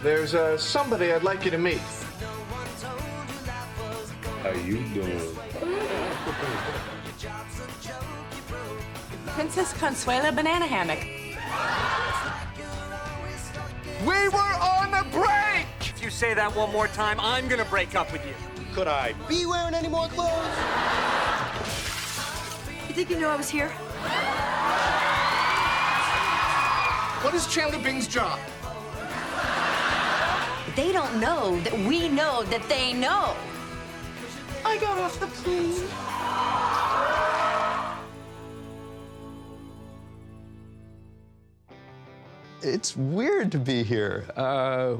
There's somebody I'd like you to meet. How you doing? Princess Consuela Banana Hammock. We were on a break! If you say that one more time, I'm gonna break up with you. Could I be wearing any more clothes? You think you knew I was here? What is Chandler Bing's job? They don't know that we know that they know. I got off the plane. It's weird to be here.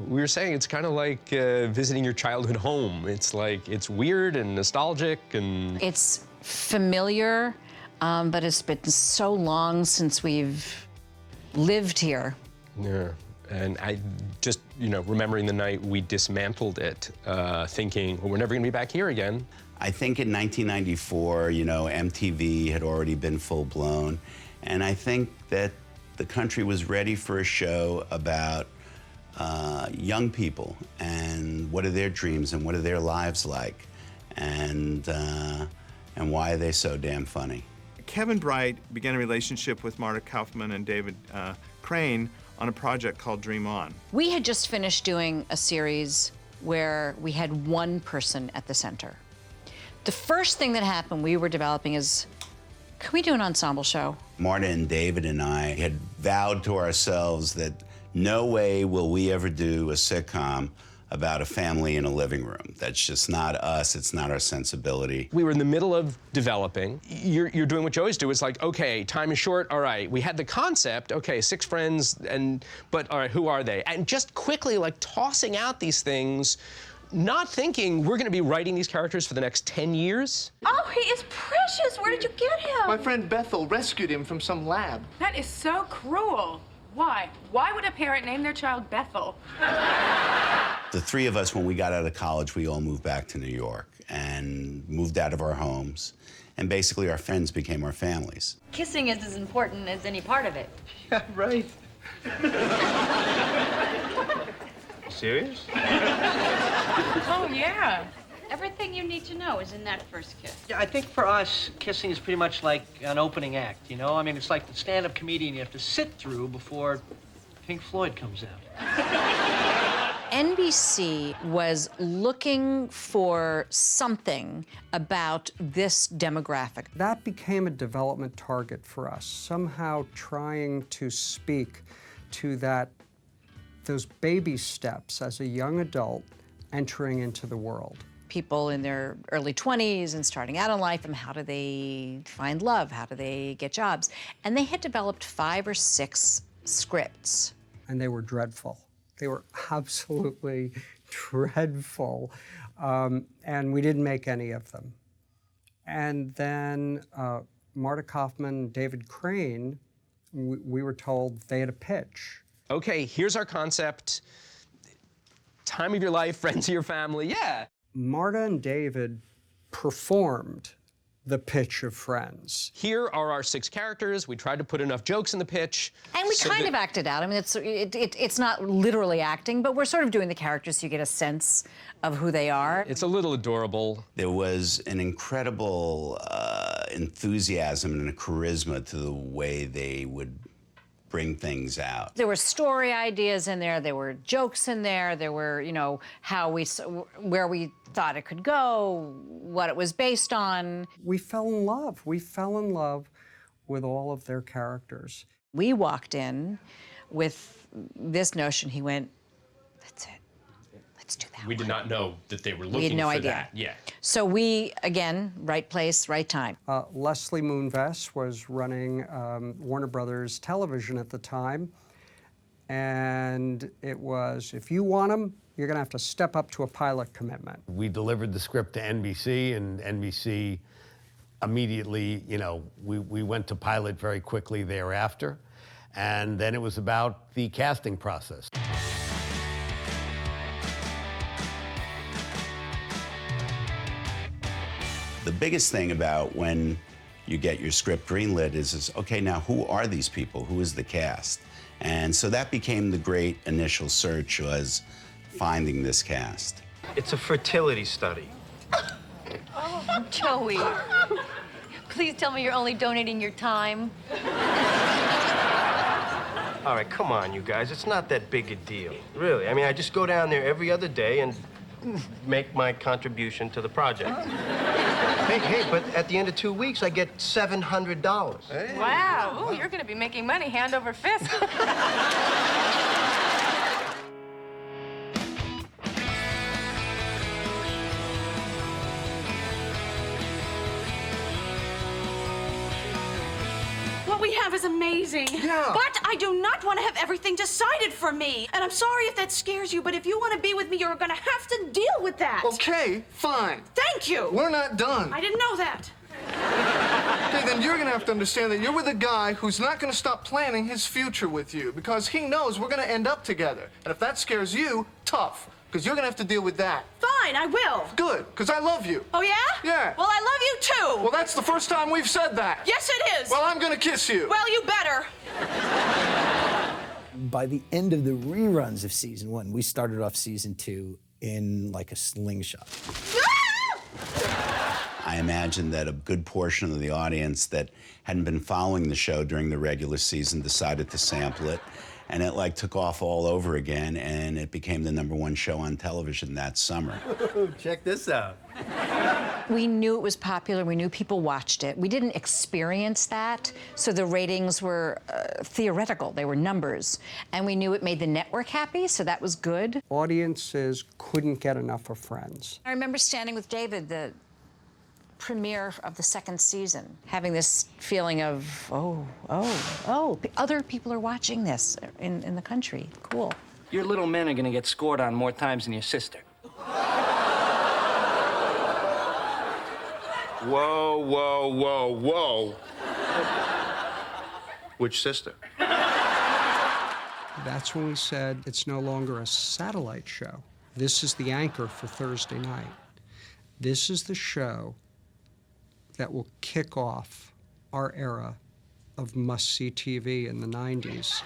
We were saying it's kind of like visiting your childhood home. It's like, it's weird and nostalgic and... It's familiar, but it's been so long since we've lived here. Yeah, and I just, remembering the night we dismantled it, thinking, well, we're never gonna be back here again. I think in 1994, MTV had already been full-blown, and I think that the country was ready for a show about young people and what are their dreams and what are their lives like, and why are they so damn funny. Kevin Bright began a relationship with Marta Kaufman and David Crane on a project called Dream On. We had just finished doing a series where we had one person at the center. The first thing that happened, we were developing is, can we do an ensemble show? Marta and David and I had vowed to ourselves that no way will we ever do a sitcom about a family in a living room. That's just not us, it's not our sensibility. We were in the middle of developing. You're doing what you always do. It's like, okay, time is short, all right. We had the concept, okay, 6 friends, but all right, who are they? And just quickly, like, tossing out these things, not thinking we're gonna be writing these characters for the next 10 years. Oh, he is precious. Where did you get him? My friend Bethel rescued him from some lab. That is so cruel. Why? Why would a parent name their child Bethel? The 3 of us, when we got out of college, we all moved back to New York and moved out of our homes. And basically, our friends became our families. Kissing is as important as any part of it. Yeah, right. Serious? Oh, yeah. Everything you need to know is in that first kiss. Yeah, I think for us, kissing is pretty much like an opening act, I mean, it's like the stand-up comedian you have to sit through before Pink Floyd comes out. NBC was looking for something about this demographic. That became a development target for us, somehow trying to speak to those baby steps as a young adult entering into the world. People in their early 20s and starting out in life, and how do they find love? How do they get jobs? And they had developed 5 or 6 scripts. And they were dreadful. They were absolutely dreadful. And we didn't make any of them. And then Marta Kaufman, David Crane, we were told they had a pitch. Okay, here's our concept. Time of your life, friends of your family, yeah. Marta and David performed the pitch of Friends. Here are our 6 characters. We tried to put enough jokes in the pitch. And we kind of acted out. I mean, it's not literally acting, but we're sort of doing the characters so you get a sense of who they are. It's a little adorable. There was an incredible enthusiasm and a charisma to the way they would bring things out. There were story ideas in there, there were jokes in there, there were, where we thought it could go, what it was based on. We fell in love. We fell in love with all of their characters. We walked in with this notion. He went, that's it. Let's do that. We did not know that they were looking for that. We had no idea. That. Yeah. So we, again, right place, right time. Leslie Moonves was running Warner Brothers Television at the time. And it was, if you want them, you're going to have to step up to a pilot commitment. We delivered the script to NBC, and NBC immediately, we went to pilot very quickly thereafter. And then it was about the casting process. The biggest thing about when you get your script greenlit is okay, now who are these people? Who is the cast? And so that became the great initial search, was finding this cast. It's a fertility study. Oh, Joey. Please tell me you're only donating your time. All right, come on, you guys. It's not that big a deal, really. I mean, I just go down there every other day and make my contribution to the project. Hey, but at the end of 2 weeks, I get $700. Hey. Wow. Ooh, you're going to be making money hand over fist. What we have is amazing. Yeah. But I do not want to have everything decided for me. And I'm sorry if that scares you, but if you want to be with me, you're going to have to deal with that. Okay, fine. Thank you. We're not done. I didn't know that. Okay, then you're gonna have to understand that you're with a guy who's not gonna stop planning his future with you because he knows we're gonna end up together. And if that scares you, tough, because you're gonna have to deal with that. Fine, I will. Good, because I love you. Oh, yeah? Yeah. Well, I love you, too. Well, that's the first time we've said that. Yes, it is. Well, I'm gonna kiss you. Well, you better. By the end of the reruns of season 1, we started off season 2 in like a slingshot. I imagine that a good portion of the audience that hadn't been following the show during the regular season decided to sample it, and it like took off all over again, and it became the #1 show on television that summer. Check this out. We knew it was popular. We knew people watched it. We didn't experience that, so the ratings were theoretical. They were numbers. And we knew it made the network happy, so that was good. Audiences couldn't get enough of Friends. I remember standing with David, the premiere of the 2nd season, having this feeling of, oh, other people are watching this in the country. Cool. Your little men are gonna get scored on more times than your sister. Whoa, whoa, whoa, whoa. Which sister? That's when we said it's no longer a satellite show. This is the anchor for Thursday night. This is the show that will kick off our era of must-see TV in the 90s.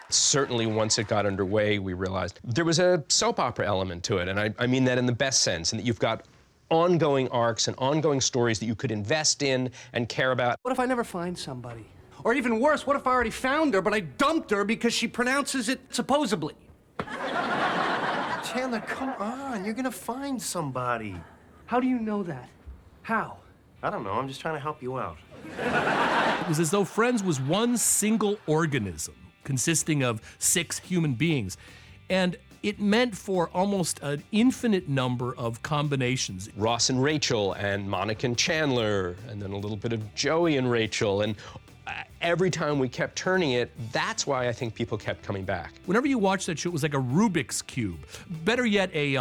Certainly, once it got underway, we realized there was a soap opera element to it, and I mean that in the best sense, and that you've got ongoing arcs and ongoing stories that you could invest in and care about. What if I never find somebody? Or even worse, what if I already found her, but I dumped her because she pronounces it supposedly? Chandler, come on. You're gonna find somebody. How do you know that? How? I don't know. I'm just trying to help you out. It was as though Friends was one single organism consisting of 6 human beings. And it meant for almost an infinite number of combinations. Ross and Rachel, and Monica and Chandler, and then a little bit of Joey and Rachel, and every time we kept turning it, that's why I think people kept coming back. Whenever you watch that show, it was like a Rubik's Cube. Better yet, a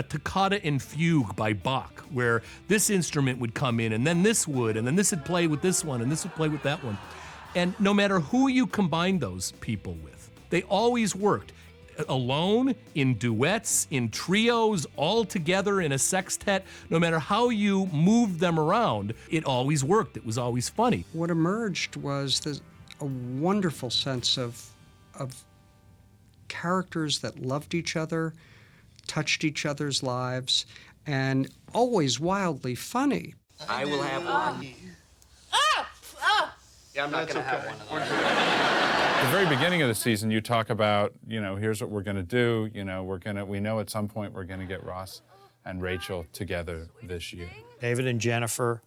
toccata and fugue by Bach, where this instrument would come in, and then this would, and then this would play with this one, and this would play with that one. And no matter who you combined those people with, they always worked. Alone, in duets, in trios, all together in a sextet. No matter how you moved them around, it always worked. It was always funny. What emerged was a wonderful sense of characters that loved each other, touched each other's lives, and always wildly funny. I will have one. Yeah, I'm not going to have one of those. At the very beginning of the season, you talk about, here's what we're going to do. We know at some point we're going to get Ross and Rachel together this year. David and Jennifer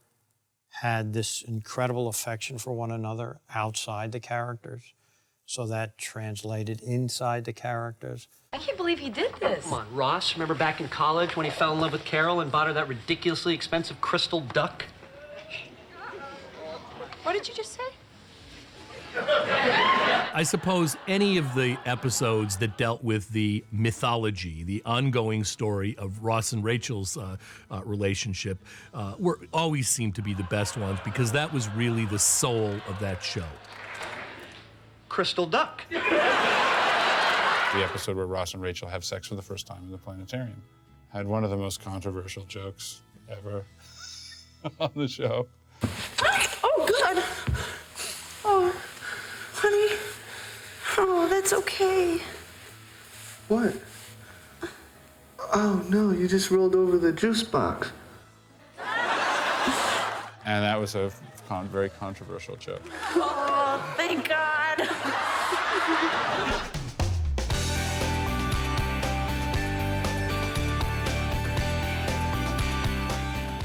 had this incredible affection for one another outside the characters, so that translated inside the characters. I can't believe he did this. Come on, Ross, remember back in college when he fell in love with Carol and bought her that ridiculously expensive crystal duck? What did you just say? I suppose any of the episodes that dealt with the mythology, the ongoing story of Ross and Rachel's relationship, always seemed to be the best ones because that was really the soul of that show. Crystal duck. The episode where Ross and Rachel have sex for the first time in the planetarium had one of the most controversial jokes ever on the show. it's okay. What? Oh, no, you just rolled over the juice box. And that was a very controversial joke. Oh, thank God.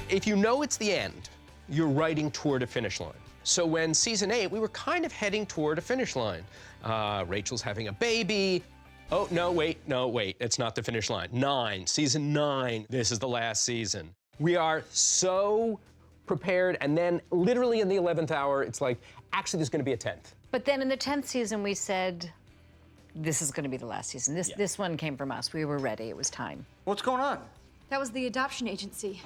If you know it's the end, you're writing toward a finish line. So when season 8, we were kind of heading toward a finish line. Rachel's having a baby. Oh, no, wait, it's not the finish line. 9, season 9, this is the last season. We are so prepared, and then literally in the 11th hour, it's like, actually, there's gonna be a 10th. But then in the 10th season, we said, this is going to be the last season. This one came from us. We were ready. It was time. What's going on? That was the adoption agency.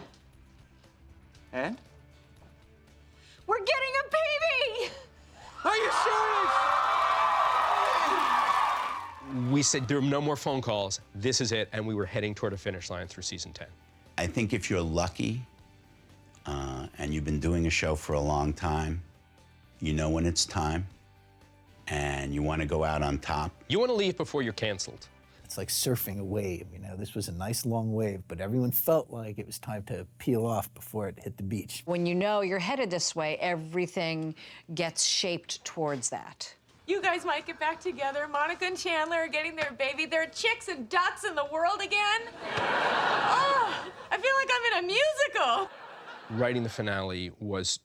And? We're getting a baby! Are you serious? We said there are no more phone calls. This is it, and we were heading toward a finish line through season 10. I think if you're lucky and you've been doing a show for a long time, you know when it's time, and you want to go out on top. You want to leave before you're canceled. It's like surfing a wave, you know. This was a nice long wave, but everyone felt like it was time to peel off before it hit the beach. When you know you're headed this way, everything gets shaped towards that. You guys might get back together. Monica and Chandler are getting their baby. They're chicks and ducks in the world again. Oh, I feel like I'm in a musical. Writing the finale was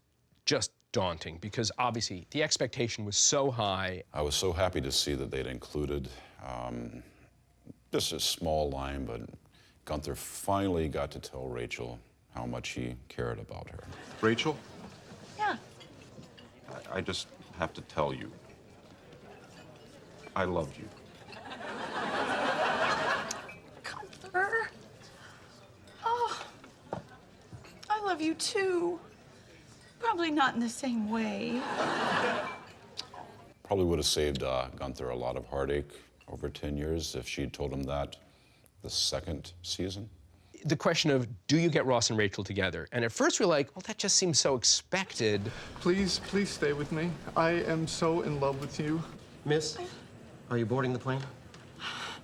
just daunting because obviously the expectation was so high. I was so happy to see that they'd included just a small line, but Gunther finally got to tell Rachel how much he cared about her. Rachel, Yeah. I just have to tell you, I love you. Gunther. Oh, I love you too. Probably not in the same way. Probably would have saved Gunther a lot of heartache over 10 years if she'd told him that the second season. The question of, do you get Ross and Rachel together? And at first we're like, well, that just seems so expected. Please stay with me. I am so in love with you. Miss, are you boarding the plane?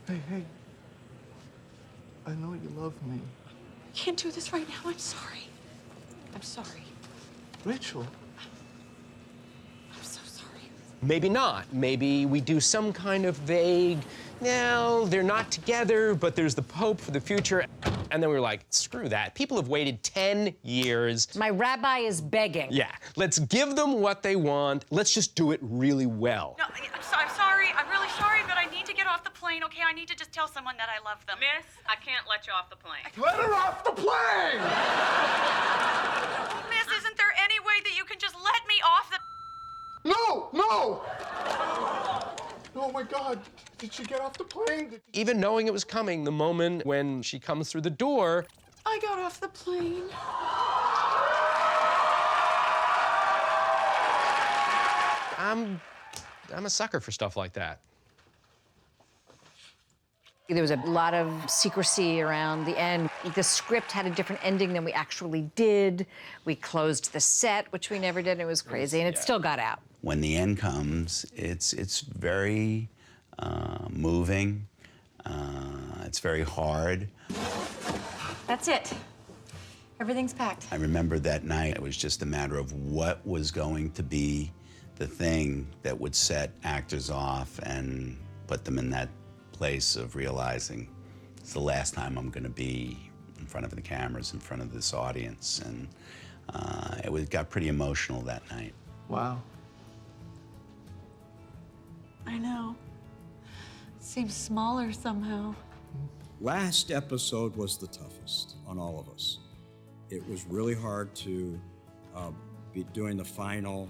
Hey. I know you love me. I can't do this right now. I'm sorry. I'm sorry. Rachel. I'm so sorry. Maybe not. Maybe we do some kind of vague, no, they're not together, but there's the Pope for the future. And then we were like, screw that. People have waited 10 years. My rabbi is begging. Yeah, let's give them what they want. Let's just do it really well. No, I'm sorry. I'm really sorry, but I need to get off the plane, okay? I need to just tell someone that I love them. Miss, I can't let you off the plane. Let her off the plane! Miss, isn't there any way that you can just let me off the... No! Oh my God, did she get off the plane? Even knowing it was coming, the moment when she comes through the door, I got off the plane. I'm a sucker for stuff like that. There was a lot of secrecy around the end. The script had a different ending than we actually did. We closed the set, which we never did, and it was crazy, and it still got out. When the end comes, it's very moving. It's very hard. That's it. Everything's packed. I remember that night, it was just a matter of what was going to be the thing that would set actors off and put them in that place of realizing it's the last time I'm going to be in front of the cameras, in front of this audience. And it got pretty emotional that night. Wow. I know. Seems smaller somehow. Last episode was the toughest on all of us. It was really hard to be doing the final,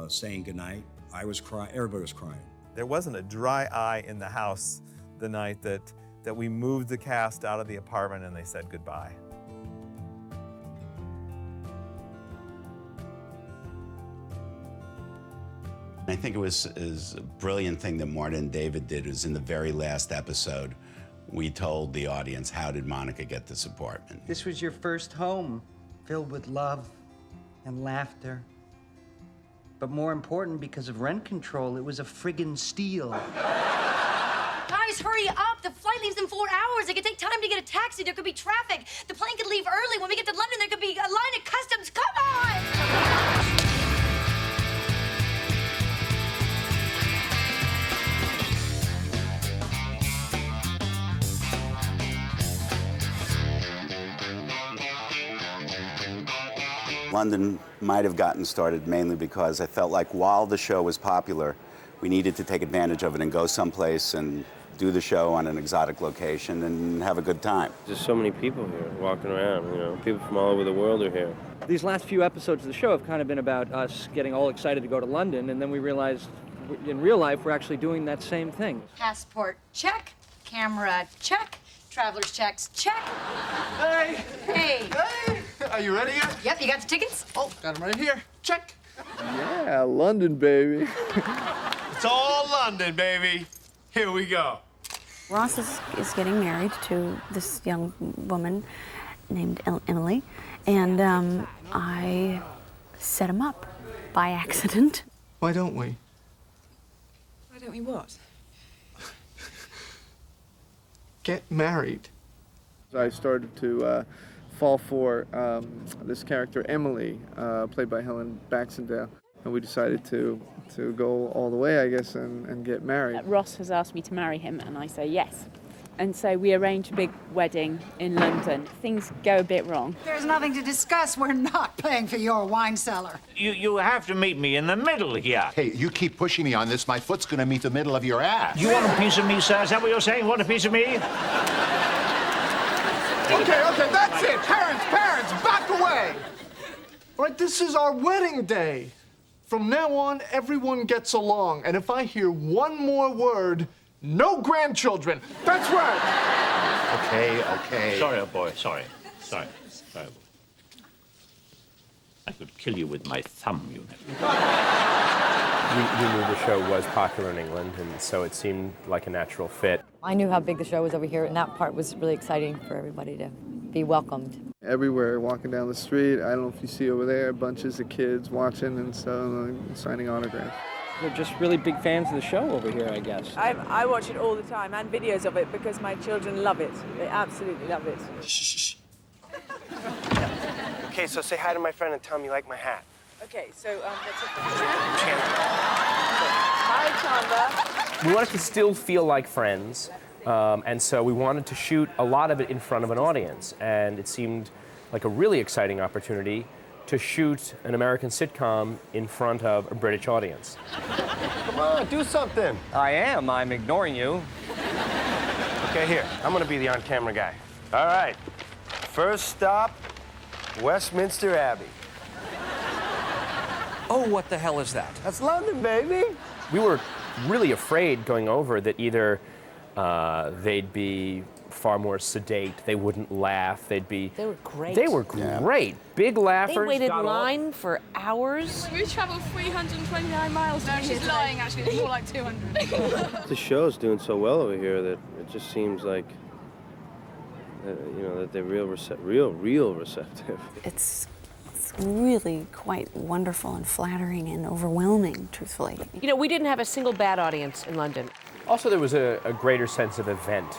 saying goodnight. I was crying, everybody was crying. There wasn't a dry eye in the house the night that we moved the cast out of the apartment and they said goodbye. I think it was a brilliant thing that Marta and David did was in the very last episode, we told the audience, how did Monica get this apartment? This was your first home, filled with love and laughter. But more important, because of rent control, it was a friggin' steal. Guys, hurry up. The flight leaves in 4 hours. It could take time to get a taxi. There could be traffic. The plane could leave early. When we get to London, there could be a line at customs. Come on! London might have gotten started mainly because I felt like while the show was popular, we needed to take advantage of it and go someplace and do the show on an exotic location and have a good time. There's so many people here walking around, you know. People from all over the world are here. These last few episodes of the show have kind of been about us getting all excited to go to London, and then we realized in real life we're actually doing that same thing. Passport, check. Camera, check. Traveler's checks, check. Hey! Hey! Hey! Are you ready yet? Yep, you got the tickets? Oh, got them right here. Check. Yeah, London, baby. It's all London, baby. Here we go. Ross is getting married to this young woman named Emily, and I set him up by accident. Why don't we? Why don't we what? Get married. I started to fall for this character, Emily, played by Helen Baxendale, and we decided to go all the way, I guess, and get married. Ross has asked me to marry him, and I say yes. And so we arrange a big wedding in London. Things go a bit wrong. There's nothing to discuss. We're not paying for your wine cellar. You have to meet me in the middle here. Hey, you keep pushing me on this, my foot's gonna meet the middle of your ass. You want a piece of me, sir? Is that what you're saying? Want a piece of me? Okay, that's it. Parents, back away. All right, this is our wedding day. From now on, everyone gets along. And if I hear one more word, no grandchildren. That's right. Okay. Sorry, old boy. Sorry. I could kill you with my thumb, you know. We knew the show was popular in England, and so it seemed like a natural fit. I knew how big the show was over here, and that part was really exciting for everybody to be welcomed. Everywhere, walking down the street, I don't know if you see over there, bunches of kids watching and so signing autographs. They're just really big fans of the show over here, I guess. I watch it all the time and videos of it because my children love it. They absolutely love it. Shh. Okay, so say hi to my friend and tell him you like my hat. Okay, so that's it. Hi, Chandler. We wanted to still feel like friends, and so we wanted to shoot a lot of it in front of an audience, and it seemed like a really exciting opportunity to shoot an American sitcom in front of a British audience. Come on, do something. I am. I'm ignoring you. Okay, here. I'm gonna be the on-camera guy. All right. First stop, Westminster Abbey. Oh, what the hell is that? That's London, baby. We were really afraid going over that either they'd be far more sedate, they wouldn't laugh, They were great. They were great. Big laughers. They waited in got line for hours. We traveled 329 miles. No, she's lying, actually. It's more like 200. The show's doing so well over here that it just seems like, you know, that they're real receptive. It's really quite wonderful and flattering and overwhelming, truthfully. You know, we didn't have a single bad audience in London. Also, there was a greater sense of event,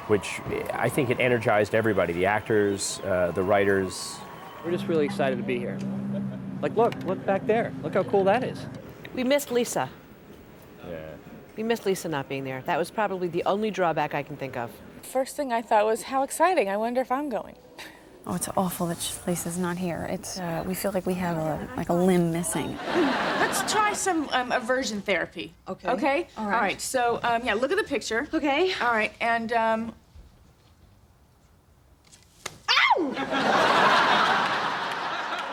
which I think it energized everybody, the actors, the writers. We're just really excited to be here. Like, look back there. Look how cool that is. We missed Lisa. Yeah. We missed Lisa not being there. That was probably the only drawback I can think of. First thing I thought was, how exciting. I wonder if I'm going. Oh, it's awful that Lisa's not here. It's we feel like we have a limb missing. Let's try some aversion therapy. Okay. Okay? All right. All right, so, yeah, look at the picture. Okay. All right, and,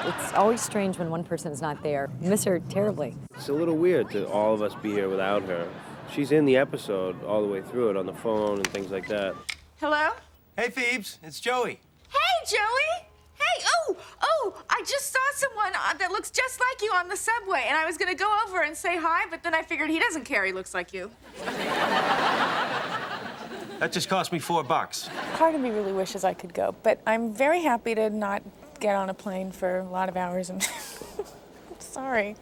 It's always strange when one person is not there. Miss her terribly. It's a little weird to all of us be here without her. She's in the episode all the way through it on the phone and things like that. Hello? Hey, Phoebes, it's Joey. Hey, Joey! Hey, I just saw someone that looks just like you on the subway, and I was gonna go over and say hi, but then I figured he doesn't care, he looks like you. That just cost me $4. Part of me really wishes I could go, but I'm very happy to not get on a plane for a lot of hours and... Sorry.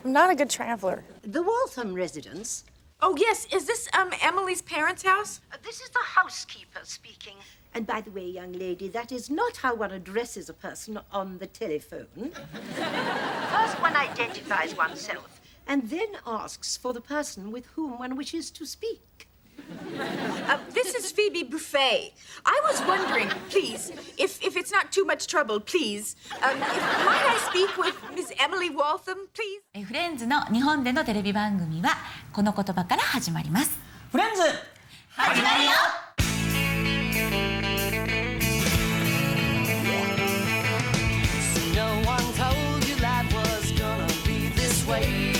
I'm not a good traveler. The Waltham residence. Oh, yes. Is this Emily's parents' house? This is the housekeeper speaking. And by the way, young lady, that is not how one addresses a person on the telephone. First, one identifies oneself and then asks for the person with whom one wishes to speak. This is Phoebe Buffet. I was wondering, please, if it's not too much trouble, please, might I speak with Miss Emily Waltham, please? フレンズの日本でのテレビ番組はこの言葉から始まります。フレンズ始まるよ。No one told you life was gonna be this way.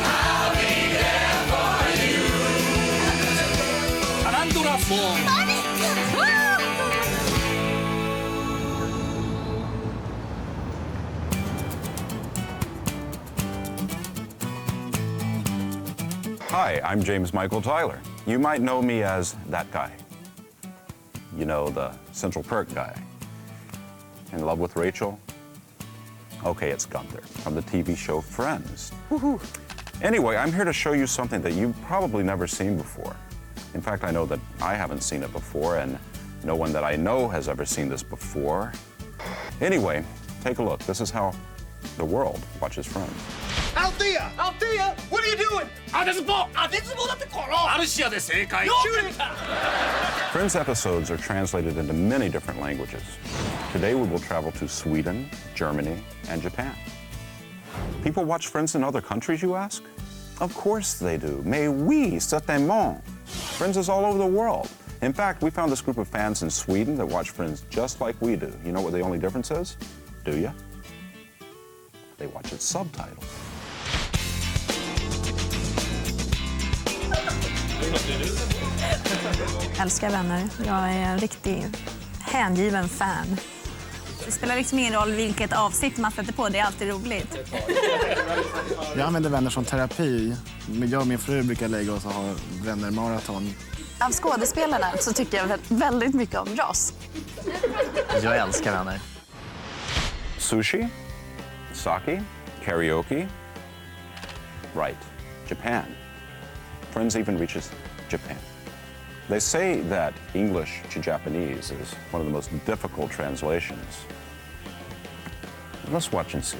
I'll be there for you. Tarantula Form. Hi, I'm James Michael Tyler. You might know me as that guy. You know, the Central Perk guy. In love with Rachel? Okay, it's Gunther from the TV show Friends. Woohoo! Anyway, I'm here to show you something that you've probably never seen before. In fact, I know that I haven't seen it before, and no one that I know has ever seen this before. Anyway, take a look. This is how the world watches Friends. Althea! Althea! What are you doing? Friends episodes are translated into many different languages. Today we will travel to Sweden, Germany, and Japan. People watch Friends in other countries, you ask? Of course they do. Mais oui, certainement. Friends is all over the world. In fact, we found this group of fans in Sweden that watch Friends just like we do. You know what the only difference is? Do you? They watch it subtitled. Älskar vänner. Jag är en riktig hängiven fan. Det spelar liksom ingen roll vilket avsnitt man sätter på, det är alltid roligt. Jag använder vänner som terapi. Jag och min fru brukar lägga oss och ha vänner-maraton. Av skådespelarna så tycker jag väldigt mycket om Ross. Jag älskar vänner. Sushi, sake, karaoke. Right, Japan. Friends even reaches Japan. They say that English to Japanese is one of the most difficult translations. Let's watch and see.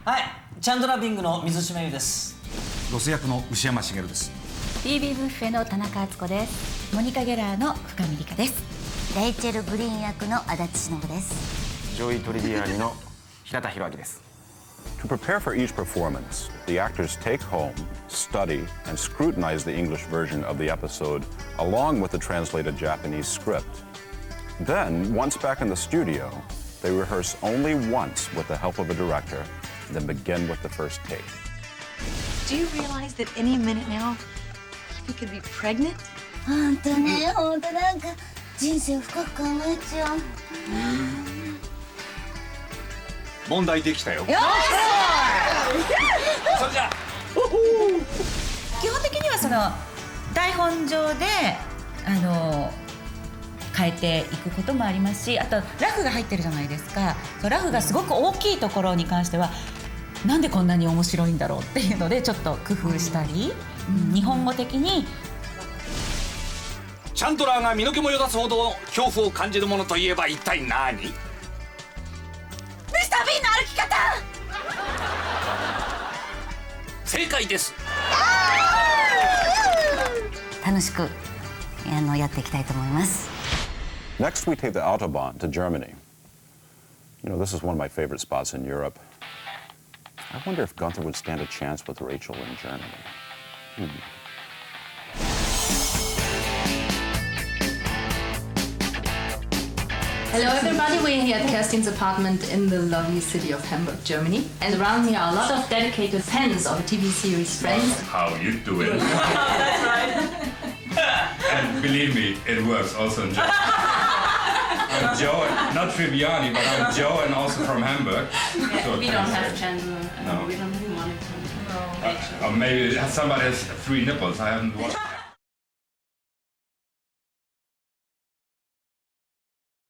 Hi, チャンドラビングの水島優です。ロス役の牛山茂です。フィービー・ブッフェの田中敦子です。モニカ・ゲラーの深見理香です。レイチェル・グリーン役の足立忍です。ジョイ・トリビアリの平田博明です。To prepare for each performance, the actors take home, study, and scrutinize the English version of the episode along with the translated Japanese script. Then, once back in the studio, they rehearse only once with the help of a director, and then begin with the first take. Do you realize that any minute now, you could be pregnant? 本当ね、本当なんか人生深く考えちゃう。問題できたよ。よし！それじゃあ。基本的にはその台本上で変えていくこともありますし、あとラフが入ってるじゃないですか。ラフがすごく大きいところに関してはなんでこんなに面白いんだろうっていうのでちょっと工夫したり、日本語的にチャンドラーが身の毛もよだつほど恐怖を感じるものといえば一体何？ミスター・ビーンの歩き方。正解です。楽しくやっていきたいと思います。Next, we take the Autobahn to Germany. You know, this is one of my favorite spots in Europe. I wonder if Gunther would stand a chance with Rachel in Germany. Hello everybody, we're here at Kerstin's apartment in the lovely city of Hamburg, Germany. And around me are a lot of dedicated fans of the TV series Friends. How you doing? That's right. And believe me, it works also in Germany. Joe, not Triviani, but I'm Joe and also from Hamburg. So We don't have Chandler. No. We don't have Monica. or maybe somebody has 3 nipples. I haven't watched.